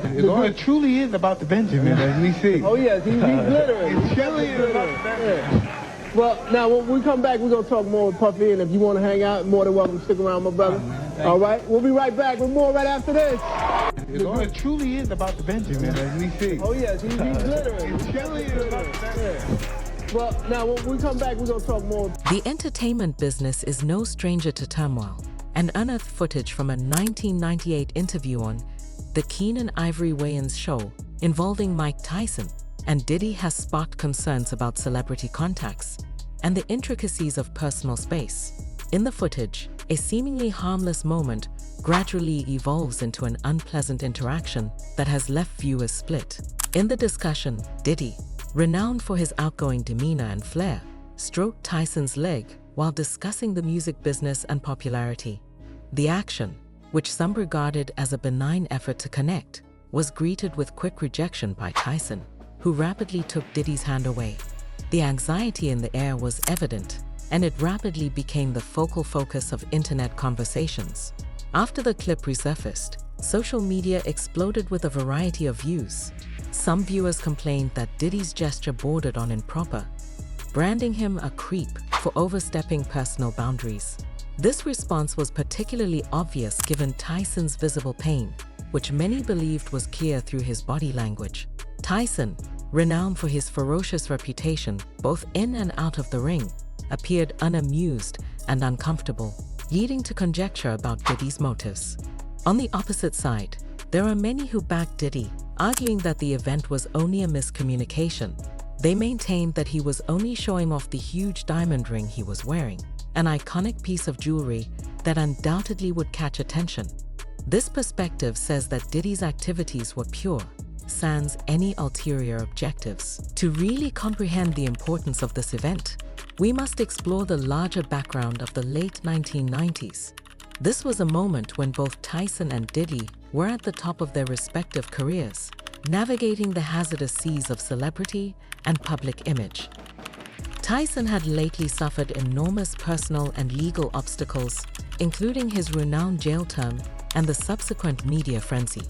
It truly is about the Benjamin, as we see. Oh, yes, he's glittering. It truly is about the Benjamin. Yeah. Well, now, when we come back, we're going to talk more with Puffy, and if you want to hang out, more than welcome to stick around, my brother. All right? We'll be right back with more right after this. It truly is about the Benjamin, as we see. Oh, yes, he's glittering. It truly is about the Benjamin. Well, now, when we come back, we're going to talk more. The entertainment business is no stranger to turmoil, and unearthed footage from a 1998 interview on the Keenan Ivory Wayans show involving Mike Tyson and Diddy has sparked concerns about celebrity contacts and the intricacies of personal space. In the footage, a seemingly harmless moment gradually evolves into an unpleasant interaction that has left viewers split. In the discussion, Diddy, renowned for his outgoing demeanor and flair, stroked Tyson's leg while discussing the music business and popularity. The action, which some regarded as a benign effort to connect, was greeted with quick rejection by Tyson, who rapidly took Diddy's hand away. The anxiety in the air was evident, and it rapidly became the focal focus of internet conversations. After the clip resurfaced, social media exploded with a variety of views. Some viewers complained that Diddy's gesture bordered on improper, branding him a creep for overstepping personal boundaries. This response was particularly obvious given Tyson's visible pain, which many believed was clear through his body language. Tyson, renowned for his ferocious reputation both in and out of the ring, appeared unamused and uncomfortable, leading to conjecture about Diddy's motives. On the opposite side, there are many who backed Diddy, arguing that the event was only a miscommunication. They maintained that he was only showing off the huge diamond ring he was wearing, an iconic piece of jewelry that undoubtedly would catch attention. This perspective says that Diddy's activities were pure, sans any ulterior objectives. To really comprehend the importance of this event, we must explore the larger background of the late 1990s. This was a moment when both Tyson and Diddy were at the top of their respective careers, navigating the hazardous seas of celebrity and public image. Tyson had lately suffered enormous personal and legal obstacles, including his renowned jail term and the subsequent media frenzy.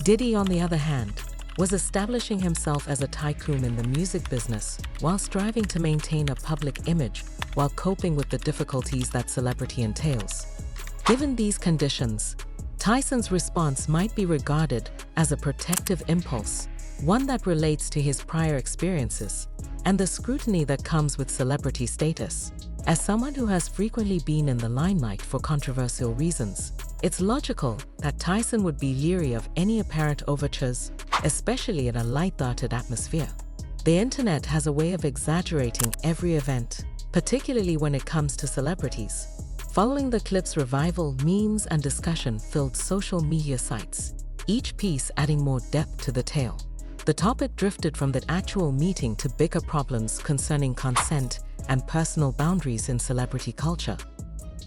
Diddy, on the other hand, was establishing himself as a tycoon in the music business while striving to maintain a public image while coping with the difficulties that celebrity entails. Given these conditions, Tyson's response might be regarded as a protective impulse, one that relates to his prior experiences and the scrutiny that comes with celebrity status. As someone who has frequently been in the limelight for controversial reasons, it's logical that Tyson would be leery of any apparent overtures, especially in a light-hearted atmosphere. The internet has a way of exaggerating every event, particularly when it comes to celebrities. Following the clip's revival, memes and discussion filled social media sites, each piece adding more depth to the tale. The topic drifted from the actual meeting to bigger problems concerning consent and personal boundaries in celebrity culture.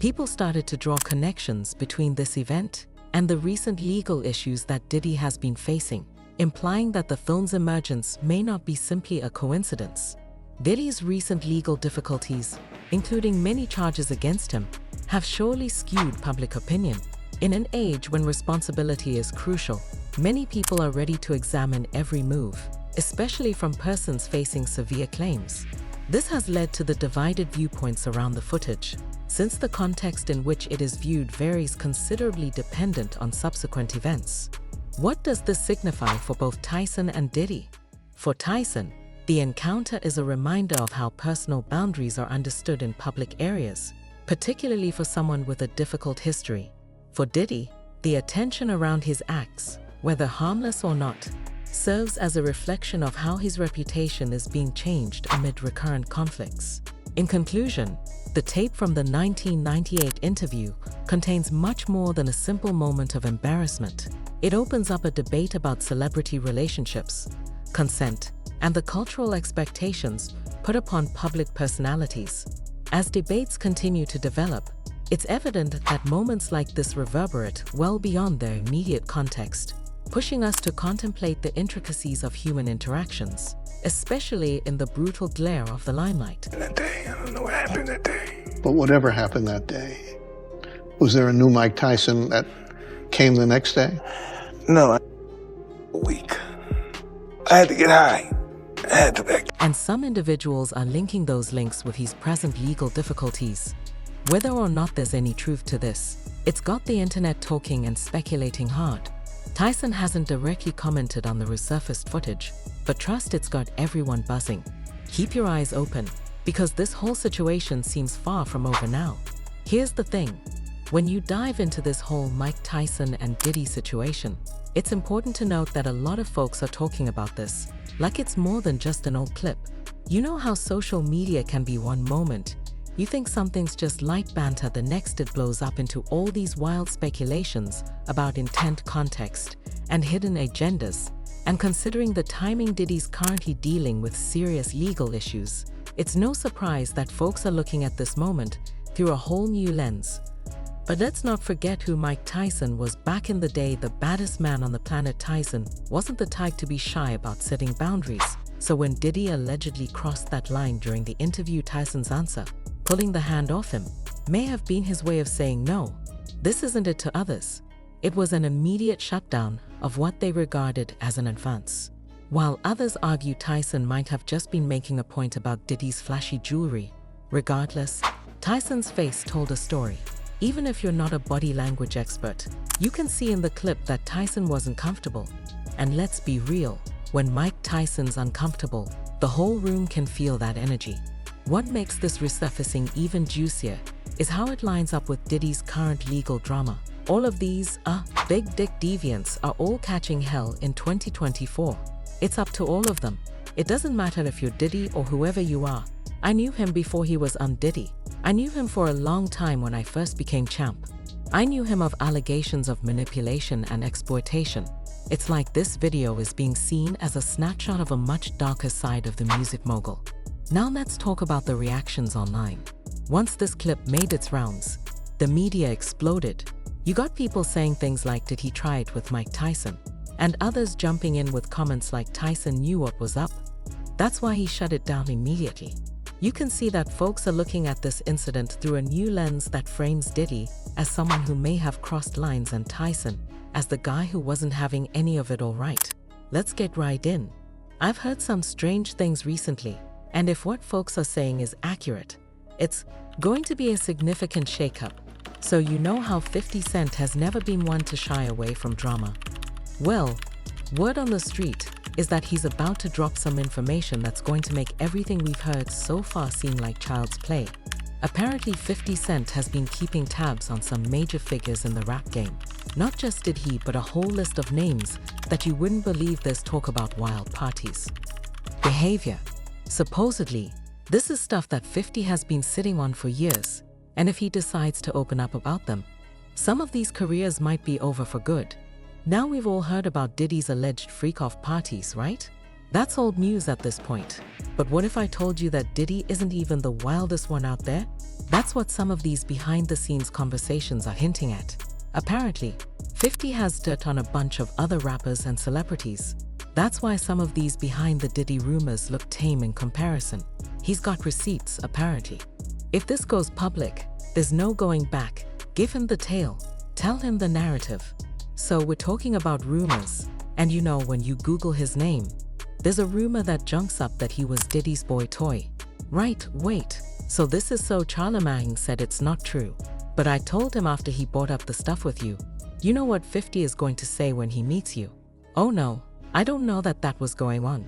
People started to draw connections between this event and the recent legal issues that Diddy has been facing, implying that the film's emergence may not be simply a coincidence. Diddy's recent legal difficulties, including many charges against him, have surely skewed public opinion. In an age when responsibility is crucial, many people are ready to examine every move, especially from persons facing severe claims. This has led to the divided viewpoints around the footage, since the context in which it is viewed varies considerably dependent on subsequent events. What does this signify for both Tyson and Diddy? For Tyson, the encounter is a reminder of how personal boundaries are understood in public areas, particularly for someone with a difficult history. For Diddy, the attention around his acts, whether harmless or not, serves as a reflection of how his reputation is being changed amid recurrent conflicts. In conclusion, the tape from the 1998 interview contains much more than a simple moment of embarrassment. It opens up a debate about celebrity relationships, consent, and the cultural expectations put upon public personalities. As debates continue to develop, it's evident that moments like this reverberate well beyond their immediate context, pushing us to contemplate the intricacies of human interactions, especially in the brutal glare of the limelight. That day, I don't know what happened that day. But whatever happened that day, was there a new Mike Tyson that came the next day? No, a week. I had to get high. I had to back. And some individuals are linking those links with his present legal difficulties. Whether or not there's any truth to this, it's got the internet talking and speculating hard. Tyson hasn't directly commented on the resurfaced footage, but trust it's got everyone buzzing. Keep your eyes open, because this whole situation seems far from over now. Here's the thing. When you dive into this whole Mike Tyson and Diddy situation, it's important to note that a lot of folks are talking about this like it's more than just an old clip. You know how social media can be one moment you think something's just light banter, the next it blows up into all these wild speculations about intent, context, and hidden agendas. And considering the timing Diddy's currently dealing with serious legal issues, it's no surprise that folks are looking at this moment through a whole new lens. But let's not forget who Mike Tyson was back in the day. The baddest man on the planet. Tyson wasn't the type to be shy about setting boundaries. So when Diddy allegedly crossed that line during the interview, Tyson's answer, pulling the hand off him, may have been his way of saying no, this isn't it to others. It was an immediate shutdown of what they regarded as an advance. While others argue Tyson might have just been making a point about Diddy's flashy jewelry, regardless, Tyson's face told a story. Even if you're not a body language expert, you can see in the clip that Tyson wasn't comfortable. And let's be real, when Mike Tyson's uncomfortable, the whole room can feel that energy. What makes this resurfacing even juicier is how it lines up with Diddy's current legal drama. All of these big dick deviants are all catching hell in 2024. It's up to all of them. It doesn't matter if you're Diddy or whoever you are. I knew him before he was Diddy. I knew him for a long time when I first became champ. I knew him of allegations of manipulation and exploitation. It's like this video is being seen as a snapshot of a much darker side of the music mogul. Now let's talk about the reactions online. Once this clip made its rounds, the media exploded. You got people saying things like, did he try it with Mike Tyson? And others jumping in with comments like, Tyson knew what was up. That's why he shut it down immediately. You can see that folks are looking at this incident through a new lens that frames Diddy as someone who may have crossed lines and Tyson as the guy who wasn't having any of it all right. Let's get right in. I've heard some strange things recently, and if what folks are saying is accurate, it's going to be a significant shakeup. So you know how 50 Cent has never been one to shy away from drama. Well, word on the street is that he's about to drop some information that's going to make everything we've heard so far seem like child's play. Apparently 50 Cent has been keeping tabs on some major figures in the rap game. Not just did he, but a whole list of names that you wouldn't believe. There's talk about wild parties. Behavior. Supposedly, this is stuff that 50 has been sitting on for years, and if he decides to open up about them, some of these careers might be over for good. Now we've all heard about Diddy's alleged freak-off parties, right? That's old news at this point. But what if I told you that Diddy isn't even the wildest one out there? That's what some of these behind-the-scenes conversations are hinting at. Apparently, 50 has dirt on a bunch of other rappers and celebrities. That's why some of these behind-the-Diddy rumors look tame in comparison. He's got receipts, apparently. If this goes public, there's no going back. Give him the tale. Tell him the narrative. So we're talking about rumors, and you know when you Google his name, there's a rumor that junks up that he was Diddy's boy toy. Right, wait, so this is so Charlemagne said it's not true. But I told him after he bought up the stuff with you, you know what 50 is going to say when he meets you? Oh no, I don't know that was going on.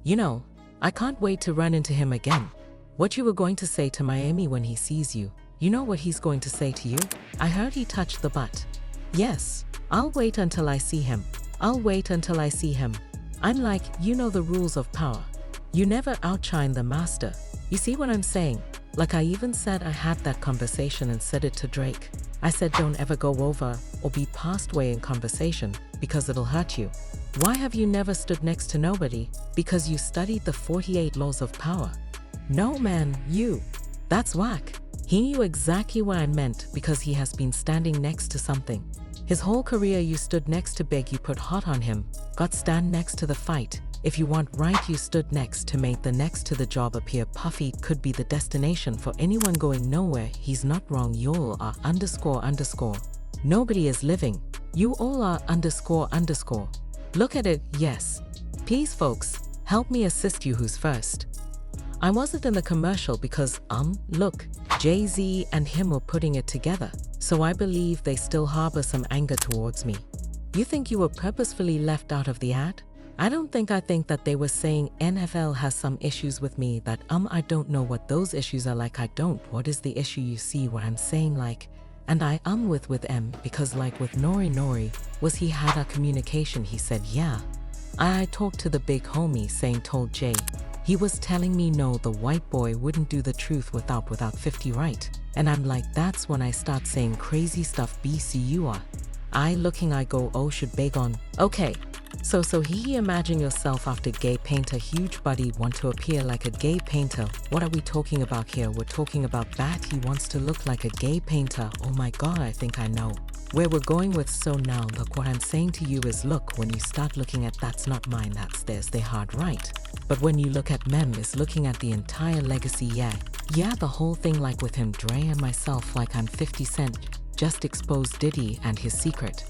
You know, I can't wait to run into him again. What you were going to say to Miami when he sees you, you know what he's going to say to you? I heard he touched the butt. Yes. I'll wait until I see him. I'll wait until I see him. I'm like, you know the rules of power. You never outshine the master. You see what I'm saying? Like I even said I had that conversation and said it to Drake. I said don't ever go over or be past way in conversation because it'll hurt you. Why have you never stood next to nobody? Because you studied the 48 laws of power. No man, you. That's whack. He knew exactly what I meant because he has been standing next to something. His whole career you stood next to big, you put hot on him, got stand next to the fight. If you want right, you stood next to make the next to the job appear puffy. Could be the destination for anyone going nowhere. He's not wrong. You all are __. Nobody is living. You all are ___. Look at it, yes. Please folks, help me assist you who's first. I wasn't in the commercial because, look, Jay-Z and him were putting it together, so I believe they still harbor some anger towards me. You think you were purposefully left out of the ad? I think that they were saying NFL has some issues with me that, I don't know what those issues are like. I don't. What is the issue? You see what I'm saying, like, and I with M because like with Nori, was he had a communication? He said, yeah. I talked to the big homie saying told Jay. He was telling me no, the white boy wouldn't do the truth without 50 right. And I'm like, that's when I start saying crazy stuff. BCUR. I go, oh, should beg on. Okay. So he imagine yourself after gay painter huge body want to appear like a gay painter. What are we talking about here? We're talking about bat. He wants to look like a gay painter. Oh my God, I think I know where we're going with. So now look, what I'm saying to you is look, when you start looking at that's not mine, that's theirs, they hard right. But when you look at Mem is looking at the entire legacy, yeah, the whole thing like with him, Dre and myself, like I'm 50 Cent, just exposed Diddy and his secret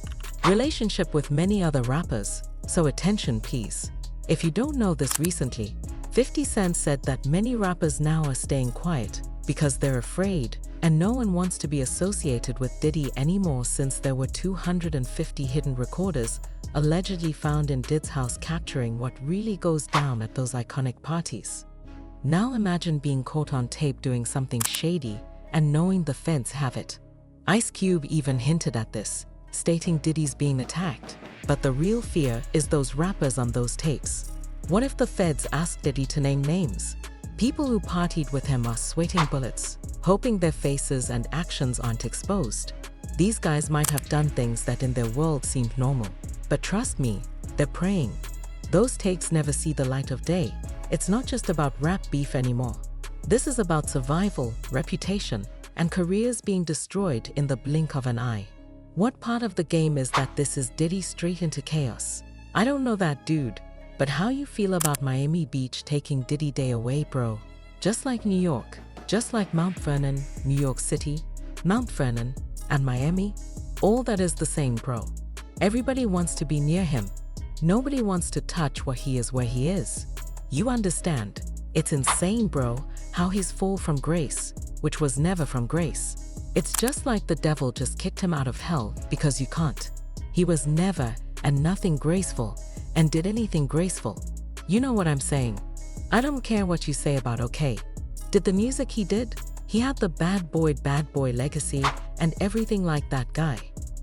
relationship with many other rappers. So attention please. If you don't know this, recently, 50 Cent said that many rappers now are staying quiet because they're afraid and no one wants to be associated with Diddy anymore since there were 250 hidden recorders allegedly found in Diddy's house capturing what really goes down at those iconic parties. Now imagine being caught on tape doing something shady and knowing the feds have it. Ice Cube even hinted at this, stating Diddy's being attacked. But the real fear is those rappers on those tapes. What if the feds ask Diddy to name names? People who partied with him are sweating bullets, hoping their faces and actions aren't exposed. These guys might have done things that in their world seemed normal. But trust me, they're praying. Those takes never see the light of day. It's not just about rap beef anymore. This is about survival, reputation, and careers being destroyed in the blink of an eye. What part of the game is that this is Diddy straight into chaos? I don't know that dude, but how you feel about Miami Beach taking Diddy Day away, bro? Just like New York, just like Mount Vernon, New York City, Mount Vernon, and Miami, all that is the same, bro. Everybody wants to be near him. Nobody wants to touch what he is where he is. You understand? It's insane, bro, how he's fall from grace, which was never from grace. It's just like the devil just kicked him out of hell because you can't. He was never and nothing graceful and did anything graceful. You know what I'm saying? I don't care what you say about okay. Did the music he did? He had the bad boy legacy and everything like that guy.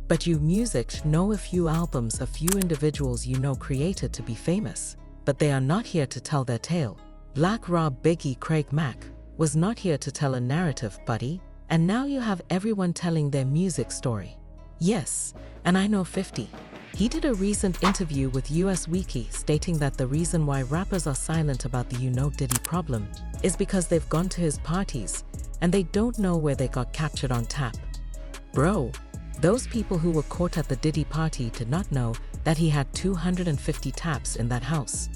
But you music know a few albums, a few individuals you know created to be famous. But they are not here to tell their tale. Black Rob, Biggie, Craig Mack was not here to tell a narrative, buddy. And now you have everyone telling their music story. Yes, and I know 50. He did a recent interview with US Weekly stating that the reason why rappers are silent about the Diddy problem is because they've gone to his parties and they don't know where they got captured on tap. Bro, those people who were caught at the Diddy party did not know that he had 250 taps in that house.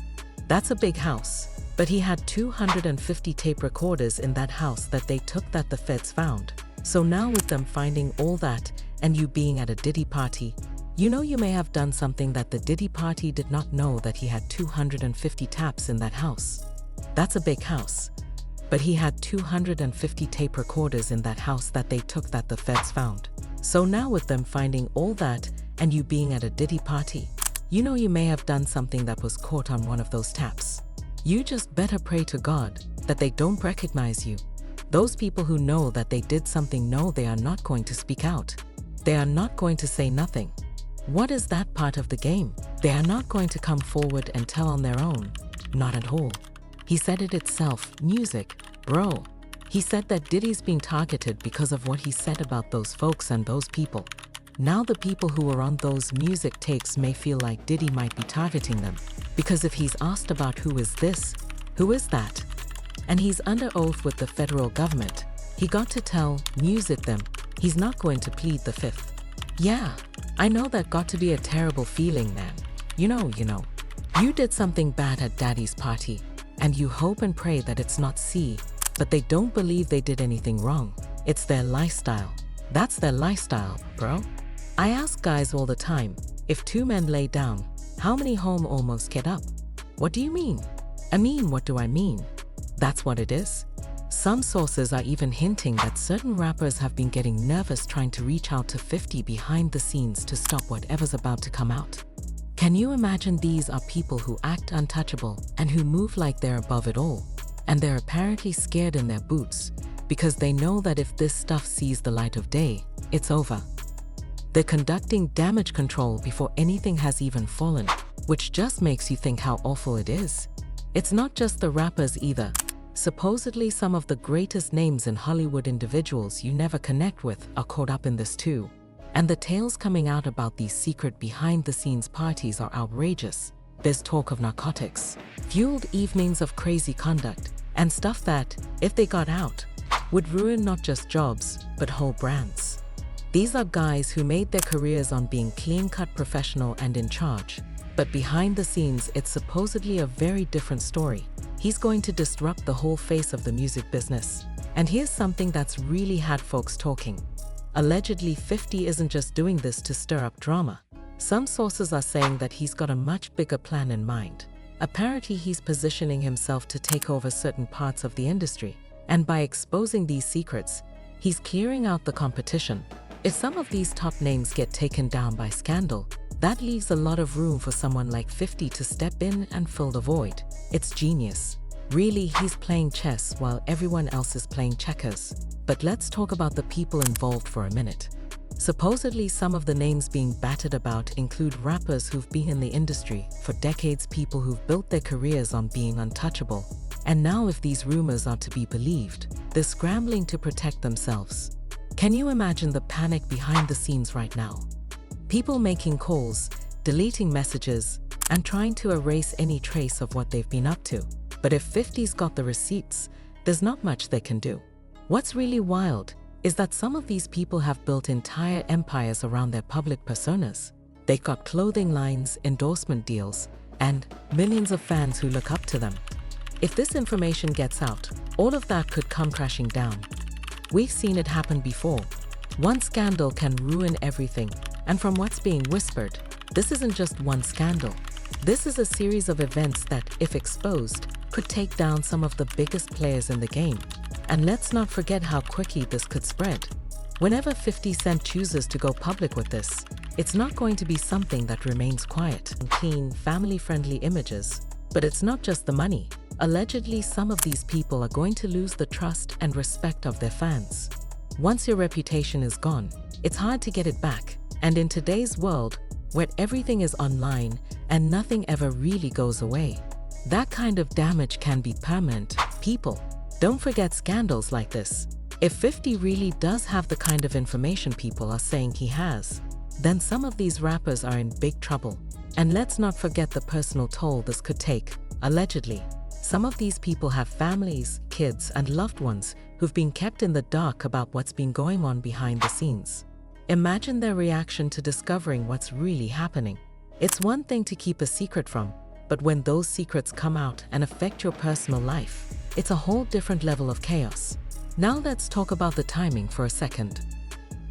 That's a big house. But he had 250 tape recorders in that house that they took that the feds found. So now with them finding all that and you being at a Diddy party, you know you may have done something that the Diddy party did not know, that he had 250 taps in that house. That's a big house. But he had 250 tape recorders in that house that they took that the feds found. So now with them finding all that and you being at a Diddy party, you know you may have done something that was caught on one of those taps. You just better pray to God that they don't recognize you. Those people who know that they did something know they are not going to speak out. They are not going to say nothing. What is that part of the game? They are not going to come forward and tell on their own. Not at all. He said it itself, music, bro. He said that Diddy's being targeted because of what he said about those folks and those people. Now the people who were on those music takes may feel like Diddy might be targeting them. Because if he's asked about who is this, who is that, and he's under oath with the federal government, he got to tell music them he's not going to plead the fifth. Yeah, I know that got to be a terrible feeling, man. You know, you did something bad at daddy's party, and you hope and pray that it's not C, but they don't believe they did anything wrong. It's their lifestyle. That's their lifestyle, bro. I ask guys all the time, if two men lay down, How many home almost get up? What do you mean? I mean, what do I mean? That's what it is. Some sources are even hinting that certain rappers have been getting nervous trying to reach out to 50 behind the scenes to stop whatever's about to come out. Can you imagine these are people who act untouchable and who move like they're above it all? And they're apparently scared in their boots because they know that if this stuff sees the light of day, it's over. They're conducting damage control before anything has even fallen, which just makes you think how awful it is. It's not just the rappers either. Supposedly some of the greatest names in Hollywood, individuals you never connect with, are caught up in this too. And the tales coming out about these secret behind-the-scenes parties are outrageous. There's talk of narcotics, fueled evenings of crazy conduct, and stuff that, if they got out, would ruin not just jobs, but whole brands. These are guys who made their careers on being clean-cut, professional, and in charge. But behind the scenes, it's supposedly a very different story. He's going to disrupt the whole face of the music business. And here's something that's really had folks talking. Allegedly, 50 isn't just doing this to stir up drama. Some sources are saying that he's got a much bigger plan in mind. Apparently, he's positioning himself to take over certain parts of the industry. And by exposing these secrets, he's clearing out the competition. If some of these top names get taken down by scandal, that leaves a lot of room for someone like 50 to step in and fill the void. It's genius. Really, he's playing chess while everyone else is playing checkers. But let's talk about the people involved for a minute. Supposedly, some of the names being batted about include rappers who've been in the industry for decades, people who've built their careers on being untouchable. And now, if these rumors are to be believed, they're scrambling to protect themselves. Can you imagine the panic behind the scenes right now? People making calls, deleting messages, and trying to erase any trace of what they've been up to. But if 50's got the receipts, there's not much they can do. What's really wild is that some of these people have built entire empires around their public personas. They've got clothing lines, endorsement deals, and millions of fans who look up to them. If this information gets out, all of that could come crashing down. We've seen it happen before. One scandal can ruin everything, and from what's being whispered, this isn't just one scandal. This is a series of events that, if exposed, could take down some of the biggest players in the game. And let's not forget how quickly this could spread. Whenever 50 Cent chooses to go public with this, it's not going to be something that remains quiet. Clean, family-friendly images. But it's not just the money. Allegedly, some of these people are going to lose the trust and respect of their fans. Once your reputation is gone, it's hard to get it back. And in today's world, where everything is online and nothing ever really goes away, that kind of damage can be permanent. People, don't forget scandals like this. If 50 really does have the kind of information people are saying he has, then some of these rappers are in big trouble. And let's not forget the personal toll this could take. Allegedly, some of these people have families, kids, and loved ones who've been kept in the dark about what's been going on behind the scenes. Imagine their reaction to discovering what's really happening. It's one thing to keep a secret from, but when those secrets come out and affect your personal life, it's a whole different level of chaos. Now let's talk about the timing for a second.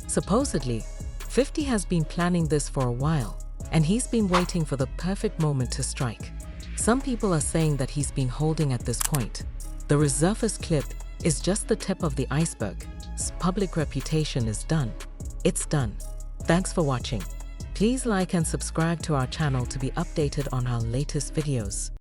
Supposedly, 50 has been planning this for a while, and he's been waiting for the perfect moment to strike. Some people are saying that he's been holding at this point. The Resurfaces clip is just the tip of the iceberg. His public reputation is done. It's done. Thanks for watching. Please like and subscribe to our channel to be updated on our latest videos.